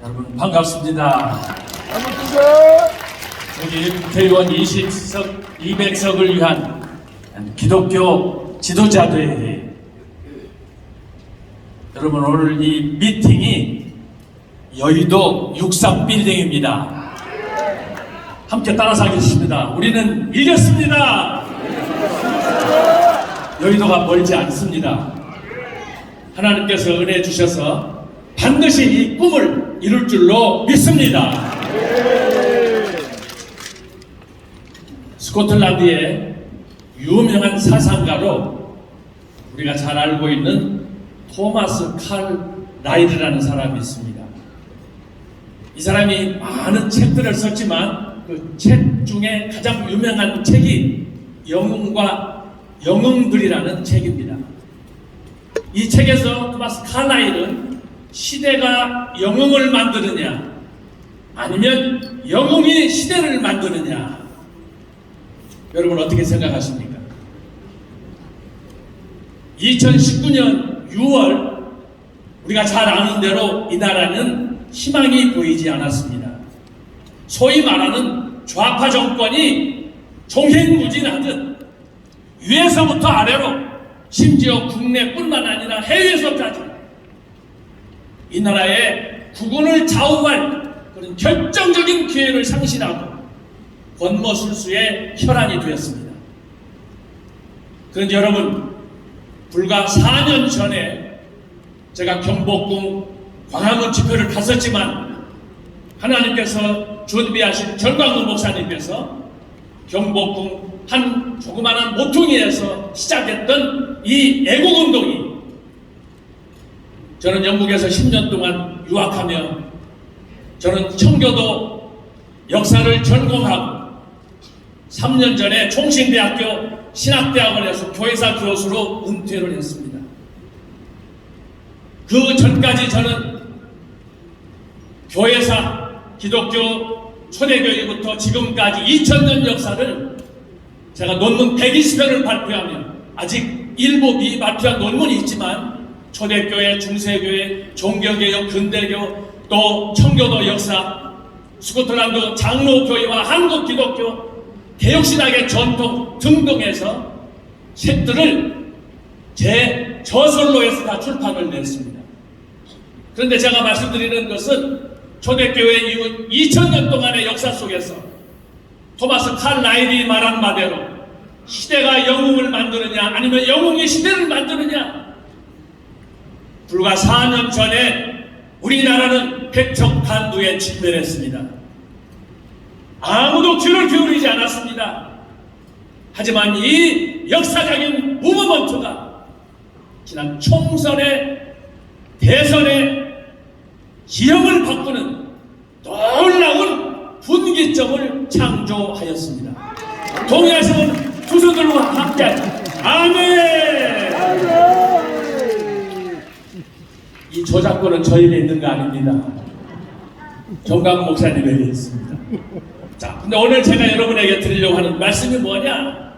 여러분 반갑습니다. 여기 국회의원 200석을 위한 기독교 지도자대회. 여러분 오늘 이 미팅이 여의도 63빌딩입니다. 함께 따라서 하겠습니다. 우리는 이겼습니다. 여의도가 멀지 않습니다. 하나님께서 은혜 주셔서 반드시 이 꿈을 이룰 줄로 믿습니다. 스코틀랜드의 유명한 사상가로 우리가 잘 알고 있는 토마스 칼 라이드라는 사람이 있습니다. 이 사람이 많은 책들을 썼지만 그 책 중에 가장 유명한 책이 영웅과 영웅들이라는 책입니다. 이 책에서 토마스 칼 라이드는 시대가 영웅을 만드느냐 아니면 영웅이 시대를 만드느냐, 여러분 어떻게 생각하십니까? 2019년 6월 우리가 잘 아는 대로 이 나라는 희망이 보이지 않았습니다. 소위 말하는 좌파 정권이 종횡무진하듯 위에서부터 아래로, 심지어 국내뿐만 아니라 해외에서까지 이 나라의 국운을 좌우할 그런 결정적인 기회를 상실하고 권모술수의 혈안이 되었습니다. 그런데 여러분, 불과 4년 전에 제가 경복궁 광화문 집회를 갔었지만 하나님께서 준비하신 전광훈 목사님께서 경복궁 한 조그마한 모퉁이에서 시작했던 이 애국운동이, 저는 영국에서 10년 동안 유학하며 저는 청교도 역사를 전공하고 3년 전에 총신대학교 신학대학원에서 교회사 교수로 은퇴를 했습니다. 그 전까지 저는 교회사, 기독교 초대교회부터 지금까지 2000년 역사를 제가 논문 120편을 발표하며, 아직 일부 미발표한 논문이 있지만 초대교회, 중세교회, 종교개혁, 근대교, 또 청교도 역사, 스코틀랜드 장로교회와 한국 기독교, 개혁신학의 전통 등등에서 책들을 제 저술로 해서 다 출판을 냈습니다. 그런데 제가 말씀드리는 것은 초대교회 이후 2000년 동안의 역사 속에서 토마스 칼 라이드가 말한 바대로 시대가 영웅을 만드느냐 아니면 영웅이 시대를 만드느냐, 불과 4년 전에 우리나라는 백척간두에 직면했습니다. 아무도 귀를 기울이지 않았습니다. 하지만 이 역사적인 무브먼트가 지난 총선의 대선의 기형을 바꾸는 놀라운 분기점을 창조하였습니다. 동의하시는 두 손들과 함께 아멘! 이 저작권은 저에게 있는 거 아닙니다. 정강 목사님에게 있습니다. 자, 근데 오늘 제가 여러분에게 드리려고 하는 말씀이 뭐냐?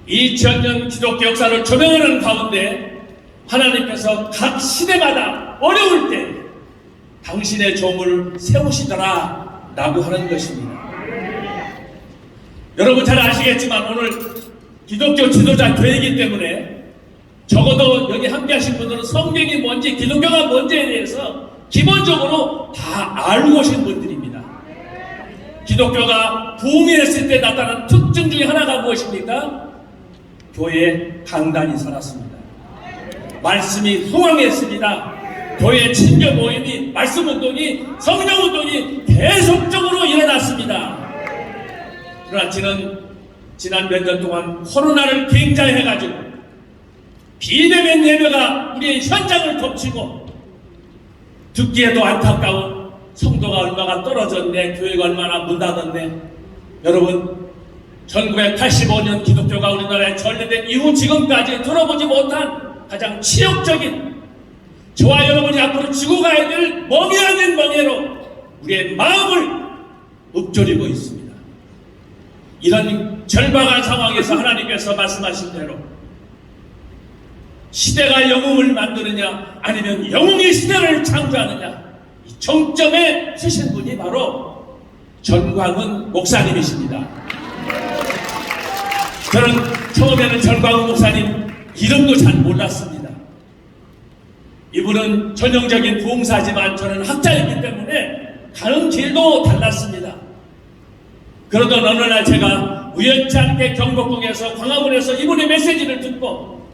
2000년 기독교 역사를 조명하는 가운데 하나님께서 각 시대마다 어려울 때 당신의 종을 세우시더라 라고 하는 것입니다. 여러분 잘 아시겠지만 오늘 기독교 지도자 교회이기 때문에 적어도 여기 함께 하신 분들은 성경이 뭔지 기독교가 뭔지에 대해서 기본적으로 다 알고 오신 분들입니다. 기독교가 부흥했을 때 나타난 특징 중에 하나가 무엇입니까? 교회에 강단이 살았습니다. 말씀이 흥황했습니다. 교회 친교 모임이, 말씀 운동이, 성령 운동이 계속적으로 일어났습니다. 그러나 지난 몇 년 동안 코로나를 갱자해가지고 비대면 예배가 우리의 현장을 덮치고, 듣기에도 안타까운 성도가 얼마나 떨어졌네, 교회가 얼마나 문 닫았네. 여러분, 1985년 기독교가 우리나라에 전래된 이후 지금까지 들어보지 못한 가장 치욕적인, 저와 여러분이 앞으로 지고 가야 될 멍해 아닌 멍해로 우리의 마음을 읊조리고 있습니다. 이런 절박한 상황에서 하나님께서 말씀하신 대로 시대가 영웅을 만드느냐 아니면 영웅이 시대를 창조하느냐, 이 정점에 쓰신 분이 바로 전광훈 목사님이십니다. 저는 처음에는 전광훈 목사님 이름도 잘 몰랐습니다. 이분은 전형적인 부흥사지만 저는 학자이기 때문에 가는 길도 달랐습니다. 그러던 어느 날 제가 우연치 않게 경복궁에서 광화문에서 이분의 메시지를 듣고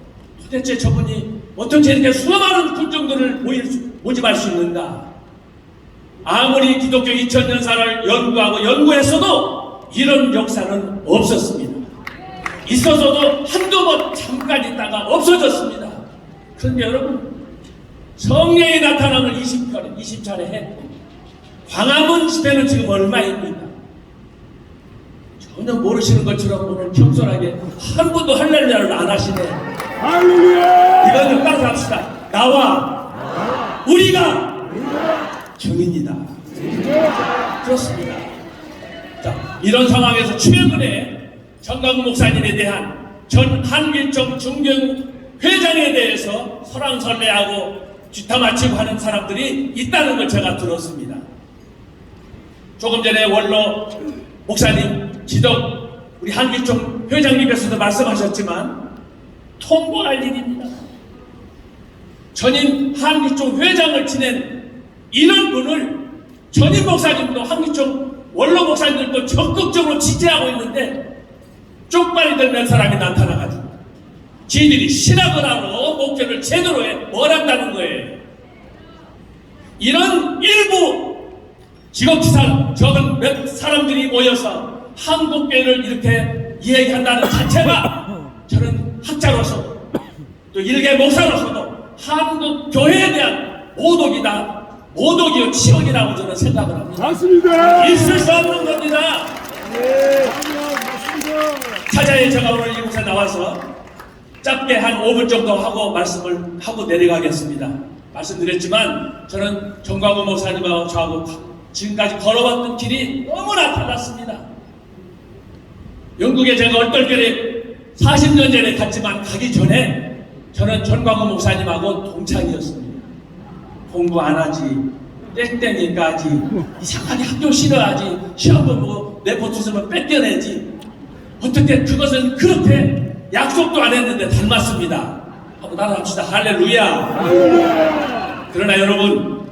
도대체 저분이 어떻게 이렇게 수많은 군중들을 모집할 수 있는가. 아무리 기독교 2000년사를 연구하고 연구했어도 이런 역사는 없었습니다. 있어서도 한두 번 잠깐 있다가 없어졌습니다. 그런데 여러분, 성령의 나타남을 20차례 했고 광화문 집회는 지금 얼마입니까? 전혀 모르시는 것처럼 오늘 겸손하게 한 번도 할렐루야를 안 하시네. 할렐루야! 이건 좀 따라서 합시다. 나와 우리가 정인이다. 그렇습니다. 자, 이런 상황에서 최근에 전광훈 목사님에 대한 전 한길종 중경회장에 대해서 설왕설래하고 뒷담화치고 하는 사람들이 있다는 걸 제가 들었습니다. 조금 전에 원로 목사님 지덕 우리 한길종 회장님께서도 말씀하셨지만 통보할 일입니다. 전임 한길종 회장을 지낸 이런 분을 전임 목사님도 한길종 원로 목사님들도 적극적으로 지지하고 있는데 쪽발이 몇 사람이 나타나가지고 지들이 신학을 하러 목회를 제대로 해 뭘 한다는 거예요. 이런 일부 직업기사 적은 몇 사람들이 모여서 한국교회를 이렇게 이야기한다는 자체가 저는 학자로서 또 일개 목사로서도 한국교회에 대한 모독이다. 모독이요 치욕이라고 저는 생각을 합니다. 맞습니다. 있을 수 없는 겁니다. 네, 맞습니다. 차자에 제가 오늘 이곳에 나와서 짧게 한 5분 정도 하고 말씀을 하고 내려가겠습니다. 말씀드렸지만 저는 전광훈 목사님하고 저하고 지금까지 걸어왔던 길이 너무나 달랐습니다. 영국에 제가 얼떨결에 40년 전에 갔지만 가기 전에 저는 전광훈 목사님하고 동창이었습니다. 공부 안 하지, 땡땡이까지, 이상하게 학교 싫어하지, 시험도 뭐 내포트 쓰면 뺏겨내지. 어떻게 그것은 그렇게 약속도 안 했는데 닮았습니다. 한번 따라합시다. 할렐루야. 그러나 여러분,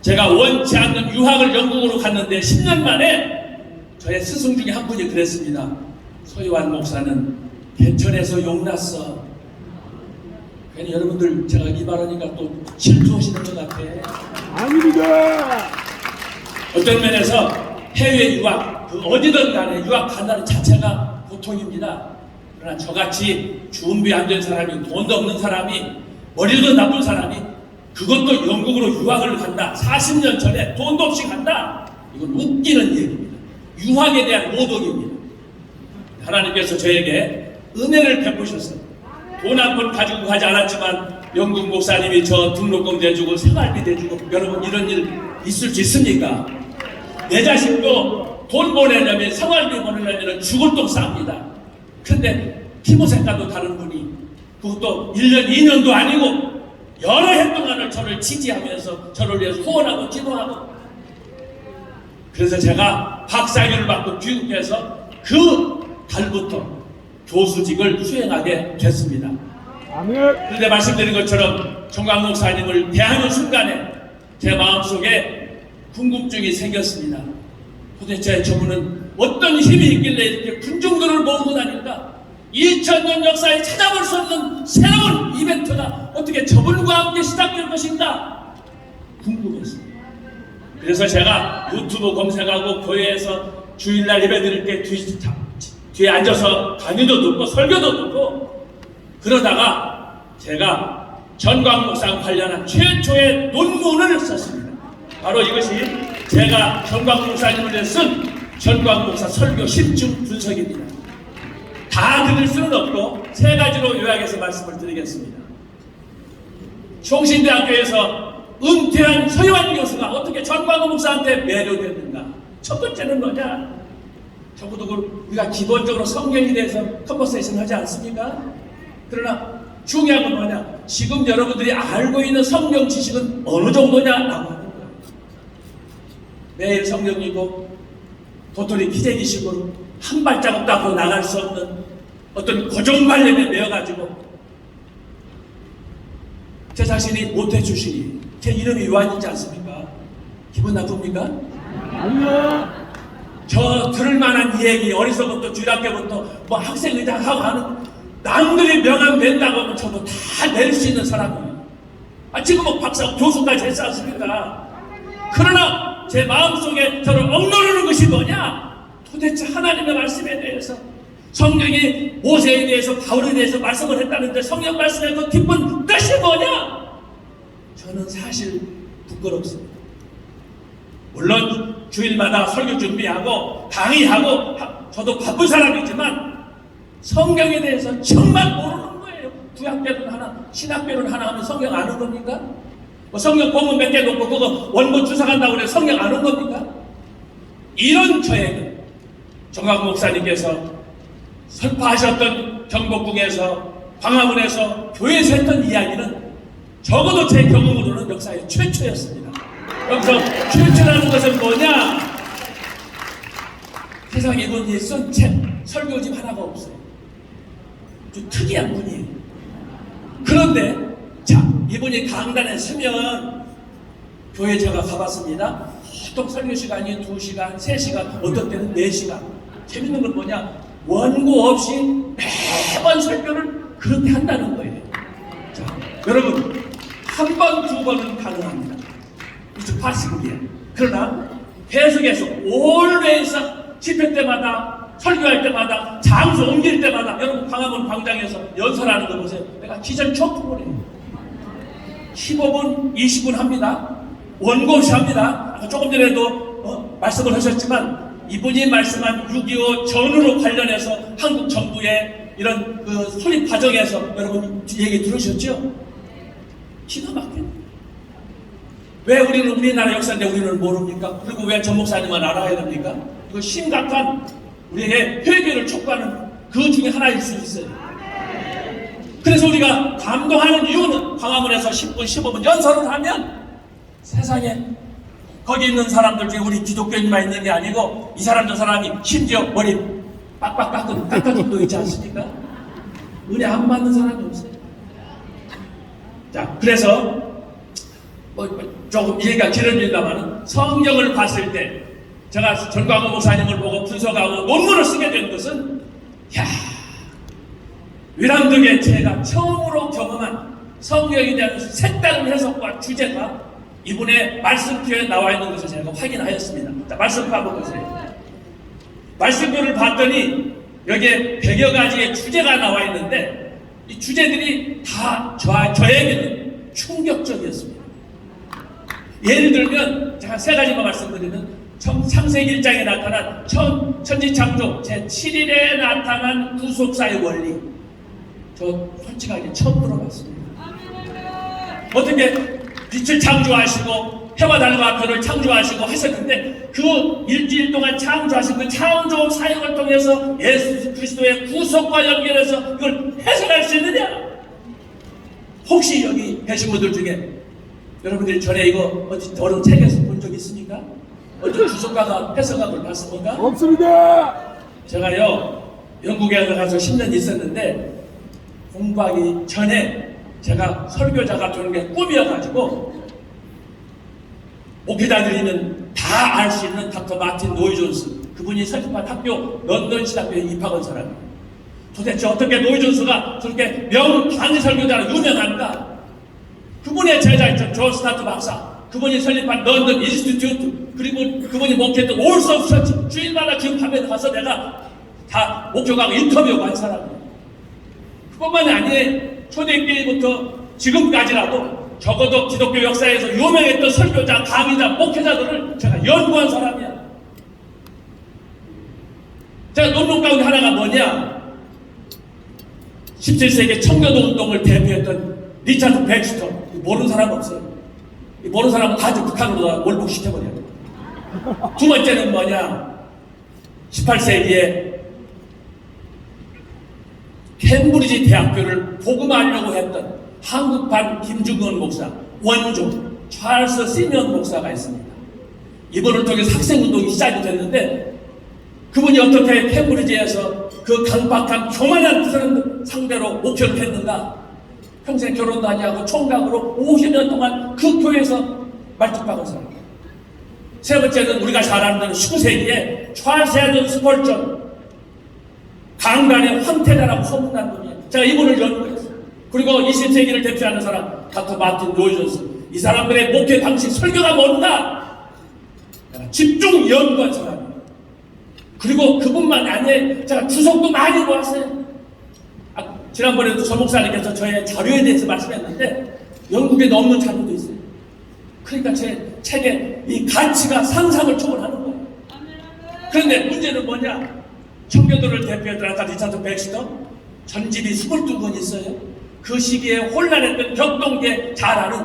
제가 원치 않는 유학을 영국으로 갔는데 10년 만에 저의 스승 중에 한 분이 그랬습니다. 소유한 목사는 개천에서 용났어. 괜히 여러분들 제가 이 말하니까 또 질투하시는 것 같아. 아닙니다. 어떤 면에서 해외 유학, 그 어디든 간에 유학 간다는 자체가 고통입니다. 그러나 저같이 준비 안 된 사람이, 돈도 없는 사람이, 머리도 나쁜 사람이 그것도 영국으로 유학을 간다. 40년 전에 돈도 없이 간다. 이건 웃기는 얘기입니다. 유학에 대한 모독입니다. 하나님께서 저에게 은혜를 베푸셨어요. 돈 한 푼 가지고 가지 않았지만 영국 목사님이 저 등록금 대주고 생활비 대주고, 여러분 이런 일 있을 수 있습니까? 내 자식도 돈 보내려면, 생활비 보내려면 죽을 돈 쌉니다. 근데 티모색과도 다른 분이 그것도 1년 2년도 아니고 여러 해 동안을 저를 지지하면서 저를 위해서 후원하고 기도하고, 그래서 제가 박사학위를 받고 귀국해서 그 달부터 교수직을 수행하게 됐습니다. 아멘. 그런데 말씀드린 것처럼 전광훈 목사님을 대하는 순간에 제 마음속에 궁금증이 생겼습니다. 도대체 저분은 어떤 힘이 있길래 이렇게 군중들을 모으고 다닐까? 2000년 역사에 찾아볼 수 없는 새로운 이벤트가 어떻게 저분과 함께 시작될 것인가 궁금했습니다. 그래서 제가 유튜브 검색하고 교회에서 주일날 예배 드릴 때 뒤에 앉아서 강의도 듣고 설교도 듣고, 그러다가 제가 전광훈 목사 관련한 최초의 논문을 썼습니다. 바로 이것이 제가 전광훈 목사님을 위해 쓴 전광훈 목사 설교 10중 분석입니다. 다 드릴 수는 없고 세 가지로 요약해서 말씀을 드리겠습니다. 총신대학교에서 은퇴한 서유한 교수가 어떻게 전광훈 목사한테 매료됐는가? 첫 번째는 뭐냐? 적어도 우리가 기본적으로 성경에 대해서 컨버세이션 하지 않습니까? 그러나 중요한 건 뭐냐? 지금 여러분들이 알고 있는 성경 지식은 어느 정도냐? 라고 하는 거예요. 매일 성경 읽고 도토리 기재기식으로 한 발자국도 앞으로 나갈 수 없는 어떤 고정관념에 매여가지고 제 자신이 못해주시니 제 이름이 요한이지 않습니까? 기분 나쁩니까? 아니요. 저 들을 만한 얘기 어리석부터 주일학교부터 뭐 학생회장하고 하는 남들이 명함된다고 하면 저도 다 낼 수 있는 사람이에요. 지금 뭐 박사 교수까지 했지 않습니까? 그러나 제 마음속에 저를 억누르는 것이 뭐냐? 도대체 하나님의 말씀에 대해서 성경이 모세에 대해서 바울에 대해서 말씀을 했다는데 성경 말씀의 그 깊은 뜻이 뭐냐? 저는 사실 부끄럽습니다. 물론 주일마다 설교 준비하고 강의하고 저도 바쁜 사람이지만 성경에 대해서 정말 모르는 거예요. 구약배론 하나, 신약배론 하나 하면 성경 아는 겁니까? 뭐 성경 본문 몇 개 놓고 그거 원본 주석한다고 그래 성경 아는 겁니까? 이런 저에게 정학 목사님께서 설파하셨던 경복궁에서 광화문에서 교회에서 했던 이야기는 적어도 제 경험으로는 역사의 최초였습니다. 여기서 최초라는 것은 뭐냐? 세상에 이분이 쓴 책, 설교집 하나가 없어요. 좀 특이한 분이에요. 그런데 자, 이분이 강단에 서면 교회 제가 가봤습니다. 보통 설교 시간이 2시간, 3시간, 어떤 때는 4시간. 재밌는 건 뭐냐? 원고 없이 매번 설교를 그렇게 한다는 거예요. 자, 여러분 한 번, 두 번은 가능합니다. 이쪽 파시국이에요. 그러나 계속해서 올해에서 집회 때마다 설교할 때마다 장소 옮길 때마다 여러분 광화문 광장에서 연설하는 거 보세요. 내가 기절 초풍을 해요. 15분, 20분 합니다. 원고 없이 합니다. 아까 조금 전에도 말씀을 하셨지만 이분이 말씀한 6.25 전후로 관련해서 한국 정부의 이런 그 수립 과정에서 여러분 얘기 들으셨죠? 기가 막혀요. 왜 우리는 우리나라 역사인데 우리는 모릅니까? 그리고 왜 전 목사님만 알아야 됩니까? 이거 심각한 우리에게 회개를 촉구하는 그 중에 하나일 수 있어요. 그래서 우리가 감동하는 이유는 광화문에서 10분, 15분 연설을 하면 세상에 거기 있는 사람들 중에 우리 기독교인만 있는 게 아니고 이 사람 저 사람이 심지어 머리 빡빡 깎은 깎아줌도 있지 않습니까? 은혜 안 받는 사람이 없어요. 자, 그래서 조금 얘기가 길어진다마는 성경을 봤을 때 제가 전광호 목사님을 보고 분석하고 논문을 쓰게 된 것은 위람독에 제가 처음으로 경험한 성경에 대한 색다른 해석과 주제가 이분의 말씀표에 나와 있는 것을 제가 확인하였습니다. 자, 말씀표 한번 보세요. 말씀표를 봤더니 여기에 100여 가지의 주제가 나와 있는데 이 주제들이 다 저에게는 충격적이었습니다. 예를 들면 제가 3가지만 말씀드리면 창세기 1장에 나타난 천지창조 제7일에 나타난 구속사의 원리, 저 솔직하게 처음 들어봤습니다. 어떻게 빛을 창조하시고 해와 달과 별을 창조하시고 하셨는데 그 일주일 동안 창조하신 그 창조 사역을 통해서 예수 그리스도의 구속과 연결해서 이걸 해석할 수 있느냐? 혹시 여기 계신 분들 중에 여러분들이 전에 이거 어디 어른 책에서 본 적 있습니까? 어떤 주석가가 해석한 걸 봤습니까? 없습니다. 제가요 영국에 가서 10년 있었는데 공부하기 전에 제가 설교자가 되는 게 꿈이어가지고 목회자들이는 다 알 수 있는 닥터 마틴 노이 존스, 그분이 설립한 학교 런던 신학교에 입학한 사람이에요. 도대체 어떻게 노이 존스가 저렇게 명강의 설교자로 유명한가? 그분의 제자였죠. 존 스타트 박사, 그분이 설립한 런던 인스티튜트, 그리고 그분이 목회했던 올스 오브 처치, 주일마다 기업하면 가서 내가 다 목격하고 인터뷰하고 한 사람이에요. 그것만이 아니에요. 초대교회부터 지금까지라도 적어도 기독교 역사에서 유명했던 설교자, 강의자, 목회자들을 제가 연구한 사람이야. 제가 논문 가운데 하나가 뭐냐? 17세기 청교도 운동을 대표했던 리차드 백스터. 모르는 사람 없어요. 모르는 사람은 다 북한으로 월북시켜버려요. 두 번째는 뭐냐? 18세기에 캠브리지 대학교를 복음하려고 했던 한국판 김중건 목사, 원조 찰스 시면 목사가 있습니다. 이번을 통해서 학생운동이 시작이 됐는데 그분이 어떻게 캠브리지에서 그 강박한 교만한 사람들 상대로 목표를 했는가? 평생 결혼도 아니하고 총각으로 50년 동안 그 교회에서 말뚝박은 사람. 세 번째는 우리가 잘 아는 19세기에 찰스 헤든 스펄전 강단의 황태자라고 소문난 분이에요. 제가 이분을 연구했어요. 그리고 20세기를 대표하는 사람 닥터 마틴 로이존스. 이 사람들의 목회 방식 설교가 뭔가 집중 연구한 사람이에요. 그리고 그분만 아니에요. 제가 주석도 많이 모았어요. 지난번에도 서 목사님께서 저의 자료에 대해서 말씀했는데 영국에 넘는 자료도 있어요. 그러니까 제 책에 이 가치가 상상을 초월하는 거예요. 그런데 문제는 뭐냐? 청교도를 대표했던 아까 리차드 백스터 전집이 22권 있어요. 그 시기에 혼란했던 격동계 잘 아는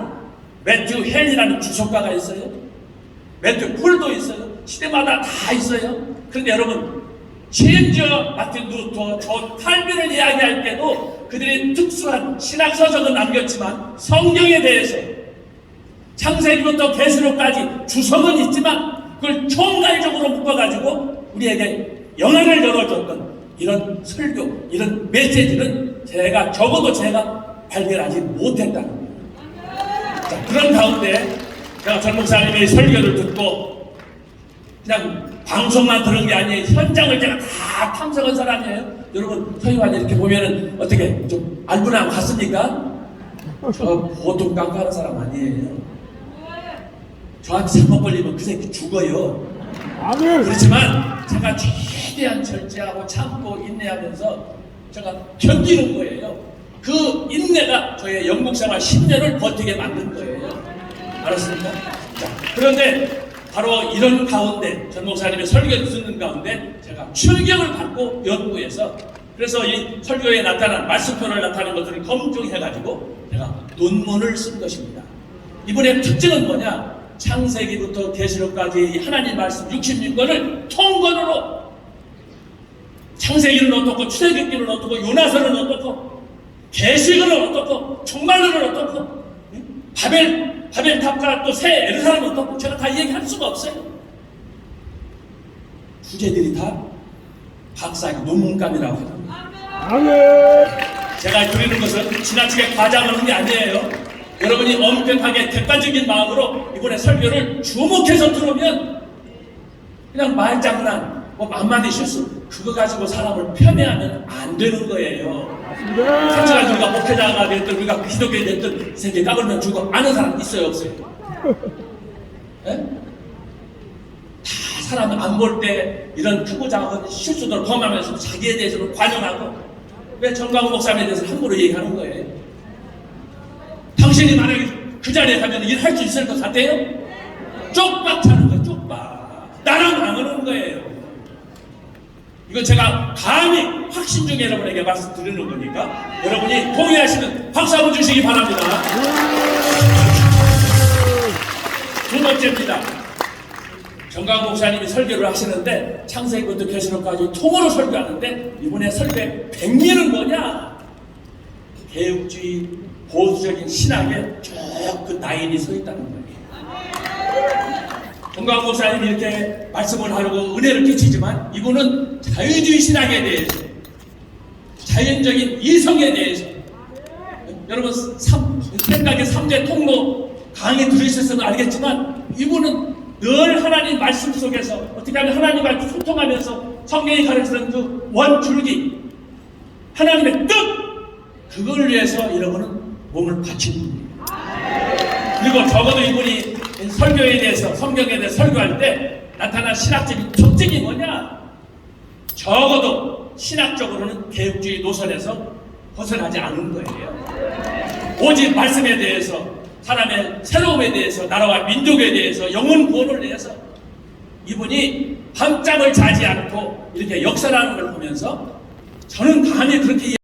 매튜 헬이라는 주석가가 있어요. 매튜 폴도 있어요. 시대마다 다 있어요. 그런데 여러분 심지어 마틴 루터, 존 칼빈을 이야기할 때도 그들이 특수한 신학 서적은 남겼지만 성경에 대해서 창세기부터 계시록까지 주석은 있지만 그걸 총괄적으로 묶어가지고 우리에게 영안을 열어줬던 이런 설교, 이런 메시지는 적어도 제가 발견하지 못했다는 거예요. 자, 그런 가운데 제가 전 목사님의 설교를 듣고 그냥 방송만 들은 게 아니에요. 현장을 제가 다 탐색한 사람이에요. 여러분 서희환 이렇게 보면은 어떻게 좀 알구나 같습니까? 저 보통 깡패하는 사람 아니에요. 저한테 잘못 걸리면 그 새끼 죽어요. 그렇지만 제가 최대한 절제하고 참고 인내하면서 제가 견디는 거예요. 그 인내가 저의 영국 생활 10년을 버티게 만든 거예요. 알았습니까? 자, 그런데 바로 이런 가운데 전 목사님의 설교를 듣는 가운데 제가 충격을 받고 연구해서 그래서 이 설교에 나타난 말씀표를 나타낸 것들을 검증해가지고 제가 논문을 쓴 것입니다. 이번에 특징은 뭐냐? 창세기부터 계시록까지 하나님 말씀 66권을 통건으로 창세기는 어떻고 출애굽기는 어떻고 요나서는 어떻고 계시록은 어떻고 종말론은 어떻고 바벨탑과 또 새 예루살렘은 어떻고 제가 다 얘기할 수가 없어요. 주제들이 다 박사의 논문감이라고 합니다. 제가 드리는 것은 지나치게 과장하는 게 아니에요. 여러분이 엄격하게 객관적인 마음으로 이번에 설교를 주목해서 들으면 그냥 말장난, 한마디 실수 그거 가지고 사람을 편애하면 안 되는 거예요. 하지만 우리가 목회자가 됐든 우리가 기독교에 됐든 세계 까불면 죽어 아는 사람 있어요 없어요? 네? 다 사람은 안 볼 때 이런 크고 작은 실수들을 범하면서 자기에 대해서는 관용하고 왜 정광훈 목사님에 대해서 함부로 얘기하는 거예요? 당신이 만약에 그 자리에 가면 일할 수 있을 것 같아요? 쪽박 차는 거예요. 쪽박. 나랑 안 오는 거예요. 이건 제가 감히 확신 중에 여러분에게 말씀드리는 거니까 여러분이 동의하시는 박수 한번 주시기 바랍니다. 두 번째입니다. 정광훈 목사님이 설교를 하시는데 창세기부터 계시록까지 통으로 설교하는데 이번에 설교의 백미는 뭐냐? 개혁주의 보수적인 신학에 쭉 그 나인이 서 있다는 거예요. 정광훈 목사님이 이렇게 말씀을 하려고 은혜를 끼치지만 이분은 자유주의 신학에 대해서 자연적인 이성에 대해서 여러분 생각의 3대 통로 강의 들으셨으면 알겠지만 이분은 늘 하나님 말씀 속에서 어떻게 하면 하나님과 소통하면서 성경이 가르치는 그 원줄기 하나님의 뜻 그걸 위해서 여러분은 몸을 바친 분입니다. 그리고 적어도 이분이 설교에 대해서 성경에 대해서 설교할 때 나타난 신학적인 특징이 뭐냐? 적어도 신학적으로는 개혁주의 노선에서 벗어나지 않은 거예요. 오직 말씀에 대해서 사람의 새로움에 대해서 나라와 민족에 대해서 영혼 구원을 위해서 이분이 밤잠을 자지 않고 이렇게 역사라는 걸 보면서 저는 감히 그렇게